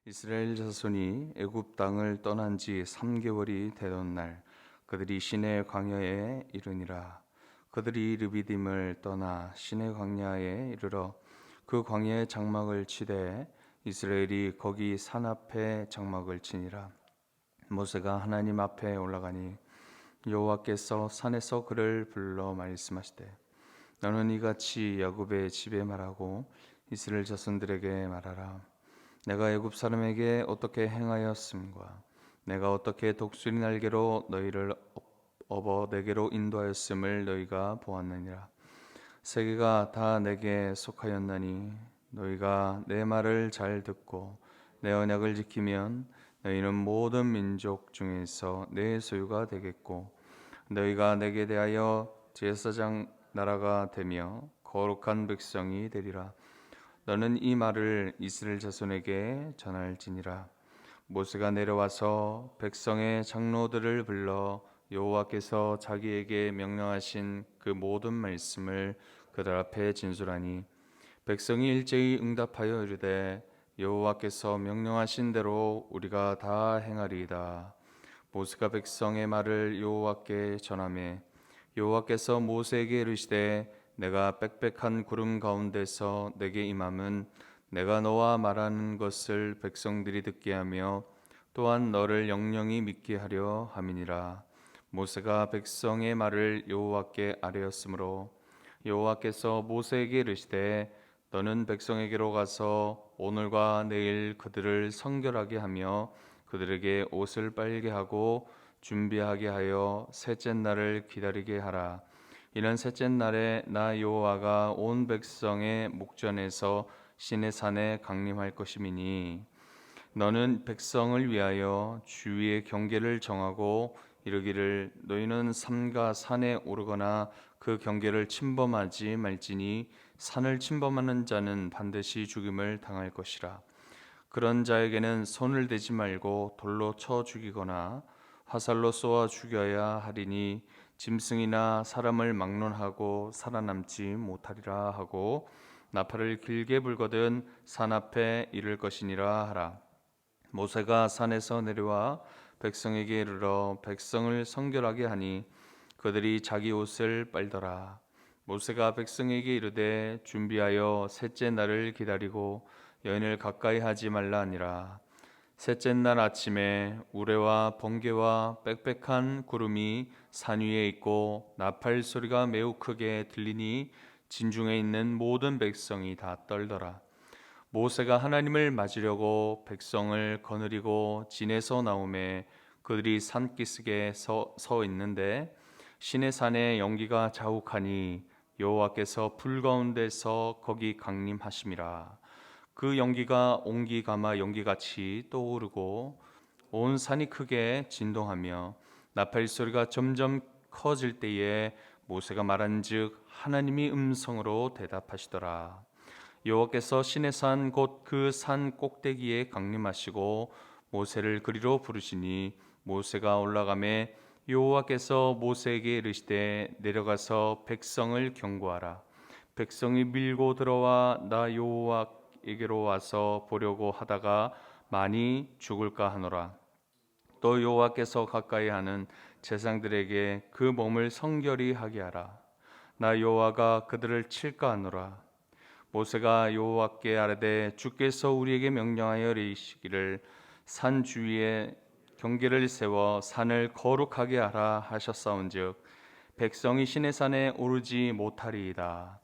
이스라엘 자손이 애굽 땅을 떠난 지 3개월이 되던 날 그들이 시내 광야에 이르니라. 그들이 르비딤을 떠나 시내 광야에 이르러 그 광야에 장막을 치되 이스라엘이 거기 산 앞에 장막을 치니라. 모세가 하나님 앞에 올라가니 여호와께서 산에서 그를 불러 말씀하시되 너는 이같이 야곱의 집에 말하고 이스라엘 자손들에게 말하라. 내가 애굽 사람에게 어떻게 행하였음과 내가 어떻게 독수리 날개로 너희를 업어 내게로 인도하였음을 너희가 보았느니라. 세계가 다 내게 속하였나니 너희가 내 말을 잘 듣고 내 언약을 지키면 너희는 모든 민족 중에서 내 소유가 되겠고 너희가 내게 대하여 제사장 나라가 되며 거룩한 백성이 되리라. 너는 이 말을 이스라엘 자손에게 전할지니라. 모세가 내려와서 백성의 장로들을 불러 여호와께서 자기에게 명령하신 그 모든 말씀을 그들 앞에 진술하니 백성이 일제히 응답하여 이르되 여호와께서 명령하신 대로 우리가 다 행하리이다. 모세가 백성의 말을 여호와께 전하매 여호와께서 모세에게 이르시되 내가 빽빽한 구름 가운데서 내게 임함은 내가 너와 말하는 것을 백성들이 듣게 하며 또한 너를 영영히 믿게 하려 함이니라. 모세가 백성의 말을 여호와께 아뢰었으므로 여호와께서 모세에게 이르시되 너는 백성에게로 가서 오늘과 내일 그들을 성결하게 하며 그들에게 옷을 빨게 하고 준비하게 하여 셋째 날을 기다리게 하라. 이는 셋째 날에 나 여호와가 온 백성의 목전에서 시내산에 강림할 것임이니 너는 백성을 위하여 주위의 경계를 정하고 이르기를 너희는 삼가 산에 오르거나 그 경계를 침범하지 말지니 산을 침범하는 자는 반드시 죽임을 당할 것이라. 그런 자에게는 손을 대지 말고 돌로 쳐 죽이거나 화살로 쏘아 죽여야 하리니 짐승이나 사람을 막론하고 살아남지 못하리라 하고 나팔을 길게 불거든 산 앞에 이를 것이니라 하라. 모세가 산에서 내려와 백성에게 이르러 백성을 성결하게 하니 그들이 자기 옷을 빨더라. 모세가 백성에게 이르되 준비하여 셋째 날을 기다리고 여인을 가까이 하지 말라 하니라. 셋째 날 아침에 우레와 번개와 빽빽한 구름이 산 위에 있고 나팔 소리가 매우 크게 들리니 진중에 있는 모든 백성이 다 떨더라. 모세가 하나님을 맞으려고 백성을 거느리고 진에서 나오매 그들이 산기슭에 서 있는데 시내산에 연기가 자욱하니 여호와께서 불 가운데서 거기 강림하심이라. 그 연기가 옹기가마 연기같이 떠오르고 온 산이 크게 진동하며 나팔 소리가 점점 커질 때에 모세가 말한즉 하나님이 음성으로 대답하시더라. 여호와께서 시내산 곧 그 산 꼭대기에 강림하시고 모세를 그리로 부르시니 모세가 올라가매 여호와께서 모세에게 이르시되 내려가서 백성을 경고하라. 백성이 밀고 들어와 나 여호와에게로 와서 보려고 하다가 많이 죽을까 하노라. 또 여호와께서 가까이 하는 제사장들에게 그 몸을 성결히 하게 하라. 나 여호와가 그들을 칠까 하노라. 모세가 여호와께 아뢰되 주께서 우리에게 명령하여 이르시기를 산 주위에 경계를 세워 산을 거룩하게 하라 하셨사온즉 백성이 시내산에 오르지 못하리이다.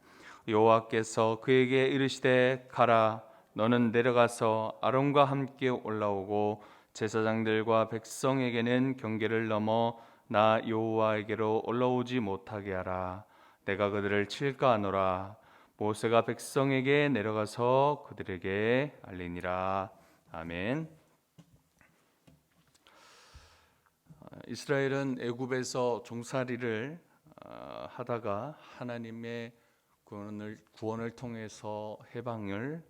여호와께서 그에게 이르시되 가라. 너는 내려가서 아론과 함께 올라오고 제사장들과 백성에게는 경계를 넘어 나 여호와에게로 올라오지 못하게 하라. 내가 그들을 칠까 하노라. 모세가 백성에게 내려가서 그들에게 알리니라. 아멘. 이스라엘은 애굽에서 종살이를 하다가 하나님의 구원을 통해서 해방의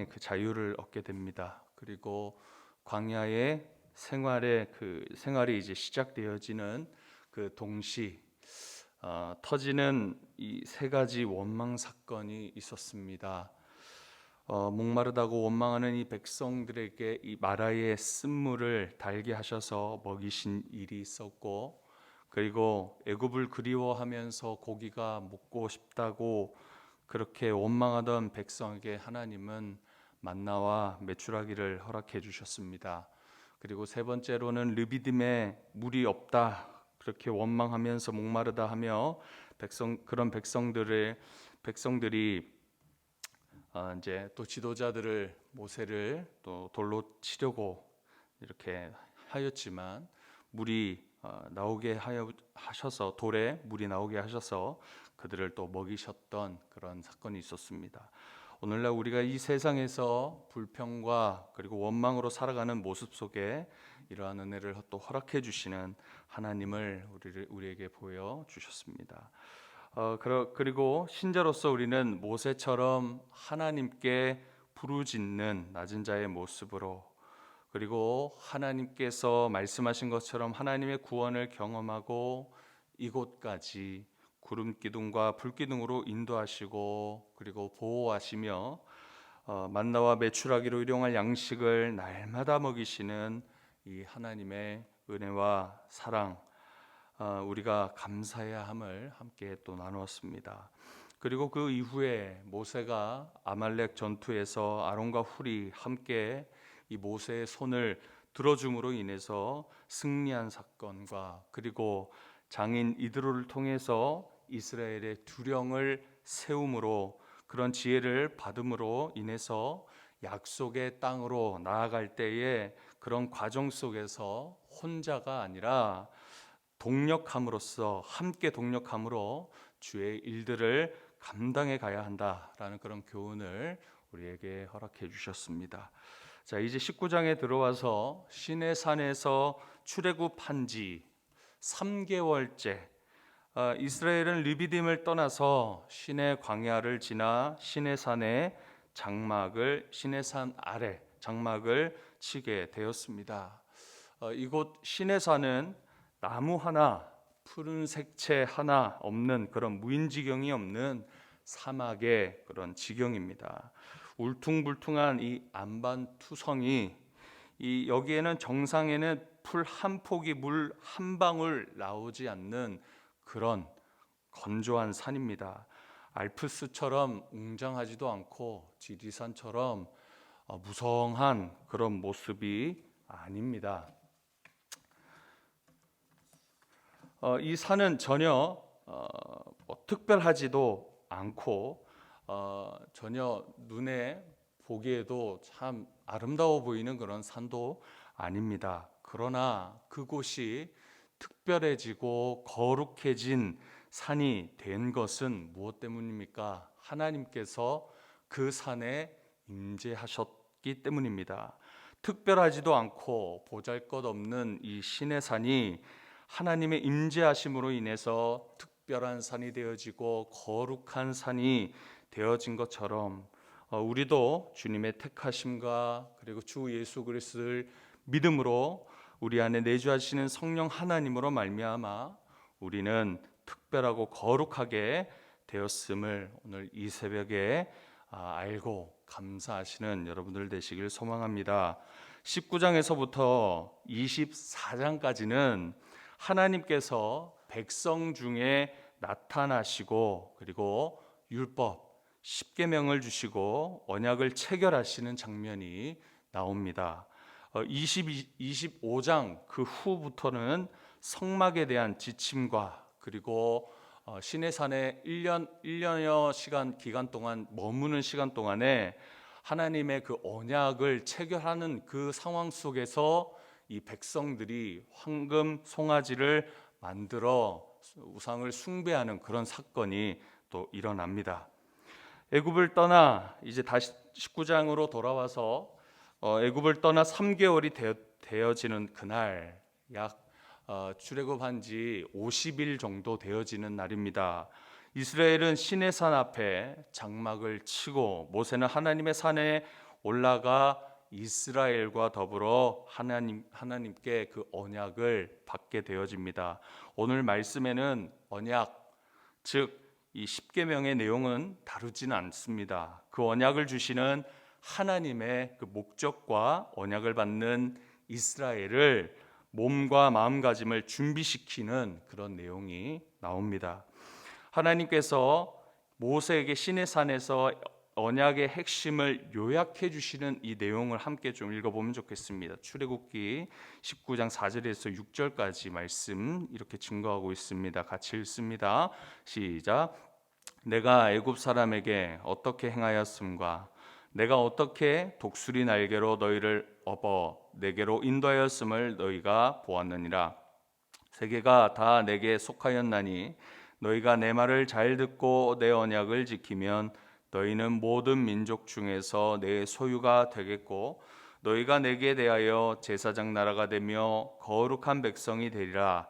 그 자유를 얻게 됩니다. 그리고 광야의 생활이 이제 시작되어지는 그 동시 터지는 이 세 가지 원망 사건이 있었습니다. 목마르다고 원망하는 이 백성들에게 이 마라의 쓴물을 달게 하셔서 먹이신 일이 있었고, 그리고 애굽을 그리워하면서 고기가 먹고 싶다고 그렇게 원망하던 백성에게 하나님은 만나와 메추라기를 허락해 주셨습니다. 그리고 세 번째로는 르비딤에 물이 없다 그렇게 원망하면서 목마르다 하며 그런 백성들이 이제 또 지도자들을 모세를 또 돌로 치려고 이렇게 하였지만 물이 나오게 하셔서 돌에 물이 나오게 하셔서 그들을 또 먹이셨던 그런 사건이 있었습니다. 오늘날 우리가 이 세상에서 불평과 그리고 원망으로 살아가는 모습 속에 이러한 은혜를 또 허락해 주시는 하나님을 우리에게 보여 주셨습니다. 그리고 신자로서 우리는 모세처럼 하나님께 부르짖는 낮은 자의 모습으로, 그리고 하나님께서 말씀하신 것처럼 하나님의 구원을 경험하고 이곳까지 구름 기둥과 불 기둥으로 인도하시고 그리고 보호하시며 만나와 메추라기로 일용할 양식을 날마다 먹이시는 이 하나님의 은혜와 사랑, 우리가 감사해야 함을 함께 또 나누었습니다. 그리고 그 이후에 모세가 아말렉 전투에서 아론과 훌이 함께 이 모세의 손을 들어줌으로 인해서 승리한 사건과, 그리고 장인 이드로를 통해서 이스라엘의 두령을 세움으로 그런 지혜를 받음으로 인해서 약속의 땅으로 나아갈 때에 그런 과정 속에서 혼자가 아니라 동력함으로써 함께 동력함으로 주의 일들을 감당해 가야 한다라는 그런 교훈을 우리에게 허락해 주셨습니다. 자, 이제 19장에 들어와서 시내산에서 출애굽한 지 3개월째 이스라엘은 르비딤을 떠나서 시내 광야를 지나 시내산 아래 장막을 치게 되었습니다. 이곳 시내산은 나무 하나, 푸른 색채 하나 없는 그런 무인지경이 없는 사막의 그런 지경입니다. 울퉁불퉁한 이 안반투성이, 여기에는 정상에는 풀 한 폭이 물 한 방울 나오지 않는 그런 건조한 산입니다. 알프스처럼 웅장하지도 않고 지리산처럼 무성한 그런 모습이 아닙니다. 이 산은 전혀 특별하지도 않고 전혀 눈에 보기에도 참 아름다워 보이는 그런 산도 아닙니다. 그러나 그곳이 특별해지고 거룩해진 산이 된 것은 무엇 때문입니까? 하나님께서 그 산에 임재하셨기 때문입니다. 특별하지도 않고 보잘것없는 이 신의 산이 하나님의 임재하심으로 인해서 특별한 산이 되어지고 거룩한 산이 되어진 것처럼 우리도 주님의 택하심과 그리고 주 예수 그리스도를 믿음으로 우리 안에 내주하시는 성령 하나님으로 말미암아 우리는 특별하고 거룩하게 되었음을 오늘 이 새벽에 알고 감사하시는 여러분들 되시길 소망합니다. 19장에서부터 24장까지는 하나님께서 백성 중에 나타나시고 그리고 율법 10계명을 주시고 언약을 체결하시는 장면이 나옵니다. 25장 그 후부터는 성막에 대한 지침과 그리고 시내산에 1년여 기간 동안 머무는 시간 동안에 하나님의 그 언약을 체결하는 그 상황 속에서 이 백성들이 황금 송아지를 만들어 우상을 숭배하는 그런 사건이 또 일어납니다. 애굽을 떠나 이제 다시 19장으로 돌아와서 애굽을 떠나 3개월이 되어지는 그날, 약 출애굽한 지 50일 정도 되어지는 날입니다. 이스라엘은 시내산 앞에 장막을 치고 모세는 하나님의 산에 올라가 이스라엘과 더불어 하나님께 그 언약을 받게 되어집니다. 오늘 말씀에는 언약, 즉 이 십계명의 내용은 다루지는 않습니다. 그 언약을 주시는 하나님의 그 목적과 언약을 받는 이스라엘을 몸과 마음가짐을 준비시키는 그런 내용이 나옵니다. 하나님께서 모세에게 시내산에서 언약의 핵심을 요약해 주시는 이 내용을 함께 좀 읽어보면 좋겠습니다. 출애굽기 19장 4절에서 6절까지 말씀 이렇게 증거하고 있습니다. 같이 읽습니다. 시작. 내가 애굽 사람에게 어떻게 행하였음과 내가 어떻게 독수리 날개로 너희를 업어 내게로 인도하였음을 너희가 보았느니라. 세계가 다 내게 속하였나니 너희가 내 말을 잘 듣고 내 언약을 지키면 너희는 모든 민족 중에서 내 소유가 되겠고 너희가 내게 대하여 제사장 나라가 되며 거룩한 백성이 되리라.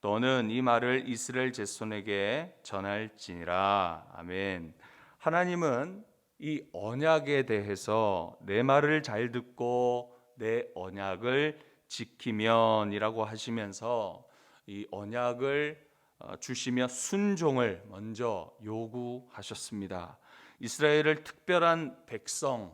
너는 이 말을 이스라엘 자손에게 전할지니라. 아멘. 하나님은 이 언약에 대해서 내 말을 잘 듣고 내 언약을 지키면이라고 하시면서 이 언약을 주시며 순종을 먼저 요구하셨습니다. 이스라엘을 특별한 백성,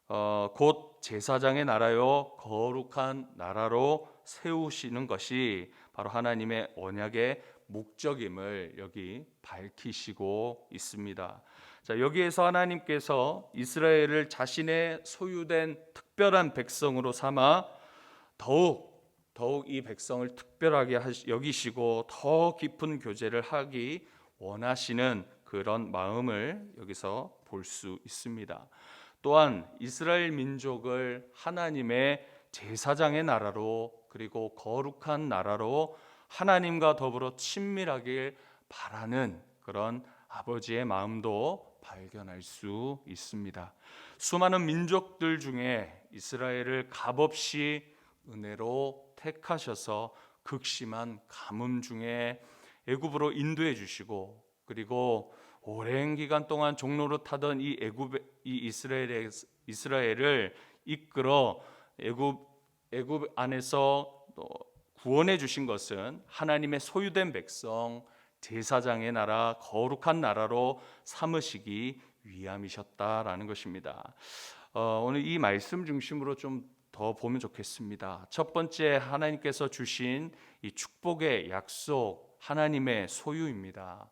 곧 제사장의 나라요 거룩한 나라로 세우시는 것이 바로 하나님의 언약의 목적임을 여기 밝히시고 있습니다. 자, 여기에서 하나님께서 이스라엘을 자신의 소유된 특별한 백성으로 삼아 더욱 이 백성을 특별하게 여기시고 더 깊은 교제를 하기 원하시는 그런 마음을 여기서 볼 수 있습니다. 또한 이스라엘 민족을 하나님의 제사장의 나라로 그리고 거룩한 나라로 하나님과 더불어 친밀하길 바라는 그런 아버지의 마음도 발견할 수 있습니다. 수많은 민족들 중에 이스라엘을 값없이 은혜로 택하셔서 극심한 가뭄 중에 애굽으로 인도해 주시고 그리고 오랜 기간 동안 종로로 타던 이 이스라엘을 이끌어 애굽 안에서 구원해 주신 것은 하나님의 소유된 백성, 제사장의 나라, 거룩한 나라로 삼으시기 위함이셨다라는 것입니다. 오늘 이 말씀 중심으로 좀 더 보면 좋겠습니다. 첫 번째, 하나님께서 주신 이 축복의 약속, 하나님의 소유입니다.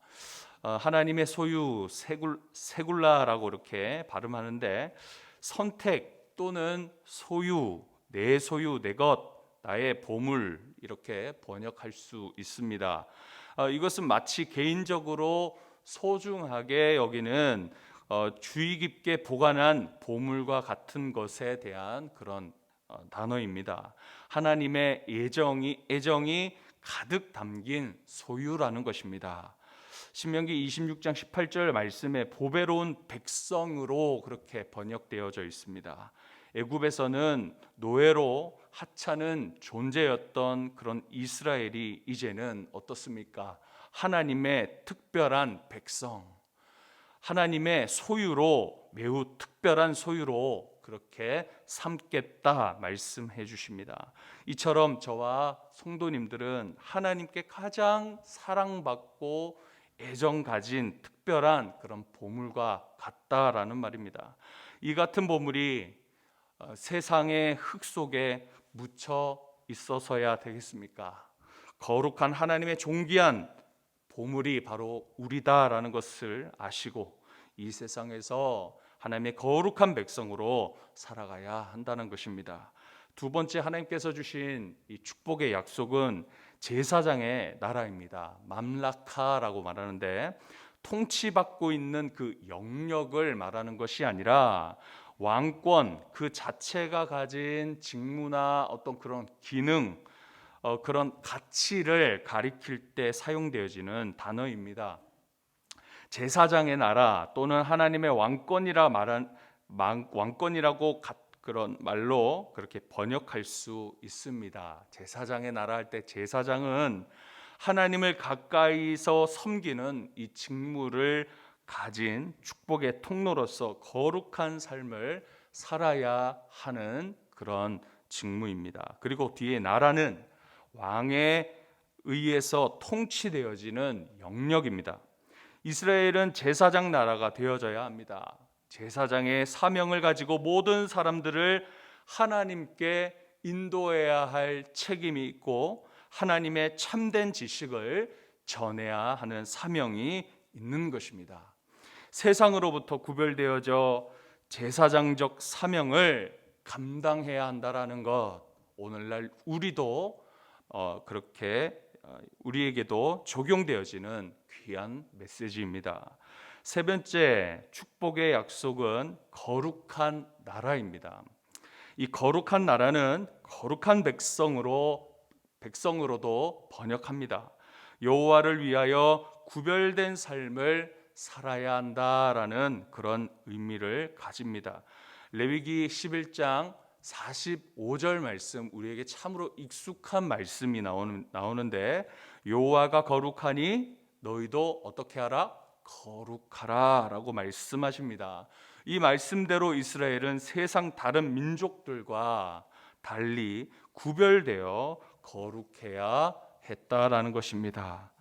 하나님의 소유, 세굴라라고 이렇게 발음하는데 선택 또는 소유, 내 소유, 내 것, 나의 보물 이렇게 번역할 수 있습니다. 이것은 마치 개인적으로 소중하게 여기는 주의 깊게 보관한 보물과 같은 것에 대한 그런 단어입니다. 하나님의 애정이 가득 담긴 소유라는 것입니다. 신명기 26장 18절 말씀에 보배로운 백성으로 그렇게 번역되어져 있습니다. 애굽에서는 노예로 하찮은 존재였던 그런 이스라엘이 이제는 어떻습니까? 하나님의 특별한 백성, 하나님의 소유로, 매우 특별한 소유로 그렇게 삼겠다 말씀해 주십니다. 이처럼 저와 성도님들은 하나님께 가장 사랑받고 애정 가진 특별한 그런 보물과 같다라는 말입니다. 이 같은 보물이 세상의 흙 속에 묻혀 있어서야 되겠습니까? 거룩한 하나님의 존귀한 보물이 바로 우리다라는 것을 아시고 이 세상에서 하나님의 거룩한 백성으로 살아가야 한다는 것입니다. 두 번째, 하나님께서 주신 이 축복의 약속은 제사장의 나라입니다. 맘라카라고 말하는데 통치받고 있는 그 영역을 말하는 것이 아니라 왕권 그 자체가 가진 직무나 어떤 그런 기능, 그런 가치를 가리킬 때 사용되어지는 단어입니다. 제사장의 나라 또는 하나님의 왕권이라고 그런 말로 그렇게 번역할 수 있습니다. 제사장의 나라 할 때 제사장은 하나님을 가까이서 섬기는 이 직무를 가진 축복의 통로로서 거룩한 삶을 살아야 하는 그런 직무입니다. 그리고 뒤에 나라는 왕에 의해서 통치되어지는 영역입니다. 이스라엘은 제사장 나라가 되어져야 합니다. 제사장의 사명을 가지고 모든 사람들을 하나님께 인도해야 할 책임이 있고 하나님의 참된 지식을 전해야 하는 사명이 있는 것입니다. 세상으로부터 구별되어져 제사장적 사명을 감당해야 한다라는 것, 오늘날 우리도 그렇게 우리에게도 적용되어지는 귀한 메시지입니다. 세 번째, 축복의 약속은 거룩한 나라입니다. 이 거룩한 나라는 거룩한 백성으로도 번역합니다. 여호와를 위하여 구별된 삶을 살아야 한다라는 그런 의미를 가집니다. 레위기 11장 45절 말씀, 우리에게 참으로 익숙한 말씀이 나오는데, 여호와가 거룩하니 너희도 어떻게 하라? 거룩하라 라고 말씀하십니다. 이 말씀대로 이스라엘은 세상 다른 민족들과 달리 구별되어 거룩해야 했다라는 것입니다.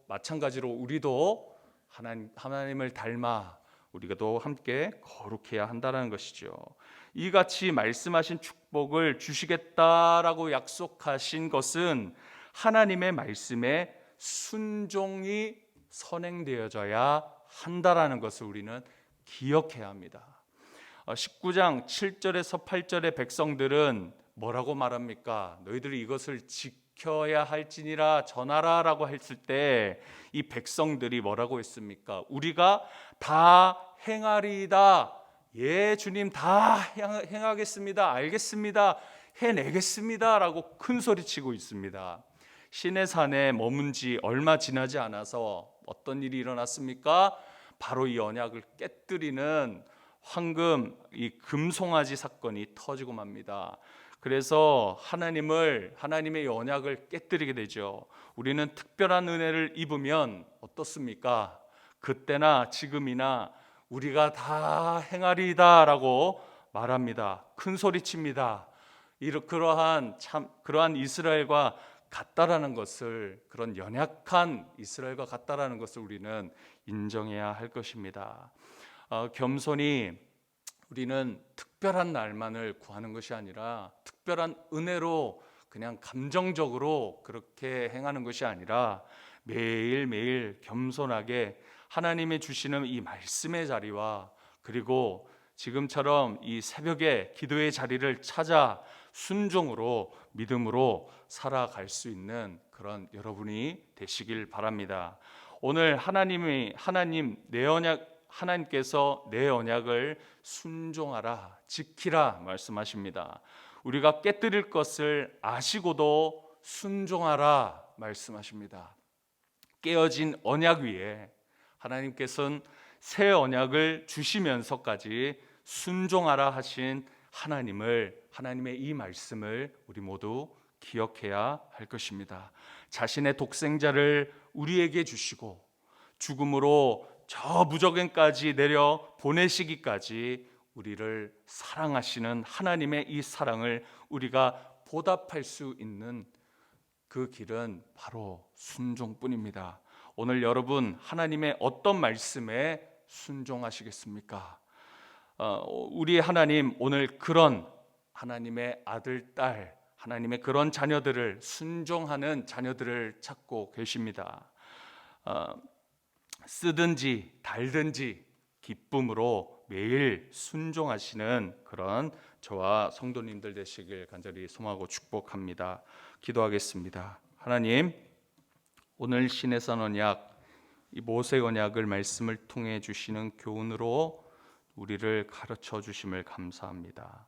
마찬가지로 우리도 하나님을 닮아 우리가도 함께 거룩해야 한다는 것이죠. 이같이 말씀하신 축복을 주시겠다라고 약속하신 것은 하나님의 말씀에 순종이 선행되어져야 한다라는 것을 우리는 기억해야 합니다. 19장 7절에서 8절의 백성들은 뭐라고 말합니까? 너희들이 이것을 지켜야 할지니라 전하라 라고 했을 때 이 백성들이 뭐라고 했습니까? 우리가 다 행하리이다. 예, 주님 다 행하겠습니다. 알겠습니다. 해내겠습니다 라고 큰 소리치고 있습니다. 시내산에 머문 지 얼마 지나지 않아서 어떤 일이 일어났습니까? 바로 이 언약을 깨뜨리는 이 금송아지 사건이 터지고 맙니다. 그래서 하나님의 언약을 깨뜨리게 되죠. 우리는 특별한 은혜를 입으면 어떻습니까? 그때나 지금이나 우리가 다 행하리이다 라고 말합니다. 큰 소리칩니다. 그러한 이스라엘과 같다라는 것을, 그런 연약한 이스라엘과 같다라는 것을 우리는 인정해야 할 것입니다. 겸손히 우리는 특별한 날만을 구하는 것이 아니라 특별한 은혜로 그냥 감정적으로 그렇게 행하는 것이 아니라 매일매일 겸손하게 하나님이 주시는 이 말씀의 자리와 그리고 지금처럼 이 새벽에 기도의 자리를 찾아 순종으로 믿음으로 살아갈 수 있는 그런 여러분이 되시길 바랍니다. 오늘 하나님께서 내 언약을 순종하라, 지키라 말씀하십니다. 우리가 깨뜨릴 것을 아시고도 순종하라 말씀하십니다. 깨어진 언약 위에 하나님께서는 새 언약을 주시면서까지 순종하라 하신 하나님의 이 말씀을 우리 모두 기억해야 할 것입니다. 자신의 독생자를 우리에게 주시고 죽음으로 저 무저갱까지 내려 보내시기까지 우리를 사랑하시는 하나님의 이 사랑을 우리가 보답할 수 있는 그 길은 바로 순종뿐입니다. 오늘 여러분 하나님의 어떤 말씀에 순종하시겠습니까? 우리 하나님 오늘 그런 하나님의 아들, 딸, 하나님의 그런 자녀들을 순종하는 자녀들을 찾고 계십니다. 쓰든지 달든지 기쁨으로 매일 순종하시는 그런 저와 성도님들 되시길 간절히 소망하고 축복합니다. 기도하겠습니다. 하나님, 오늘 시내산 언약, 이 모세 언약을 말씀을 통해 주시는 교훈으로 우리를 가르쳐 주심을 감사합니다.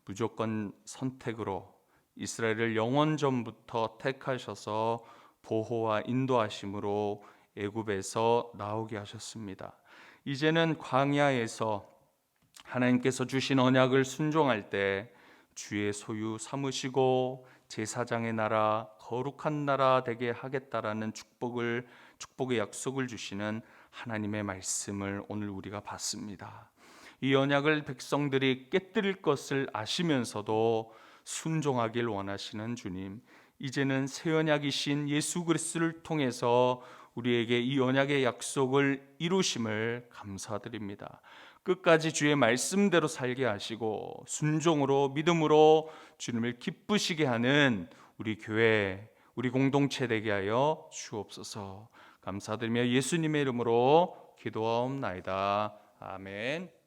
무조건 선택으로 이스라엘을 영원전부터 택하셔서 보호와 인도하심으로 애굽에서 나오게 하셨습니다. 이제는 광야에서 하나님께서 주신 언약을 순종할 때 주의 소유 삼으시고 제사장의 나라, 거룩한 나라 되게 하겠다라는 축복의 약속을 주시는 하나님의 말씀을 오늘 우리가 봤습니다. 이 언약을 백성들이 깨뜨릴 것을 아시면서도 순종하길 원하시는 주님, 이제는 새 언약이신 예수 그리스도를 통해서 우리에게 이 언약의 약속을 이루심을 감사드립니다. 끝까지 주의 말씀대로 살게 하시고 순종으로 믿음으로 주님을 기쁘시게 하는 우리 교회, 우리 공동체 되게 하여 주옵소서. 감사드리며 예수님의 이름으로 기도하옵나이다. 아멘.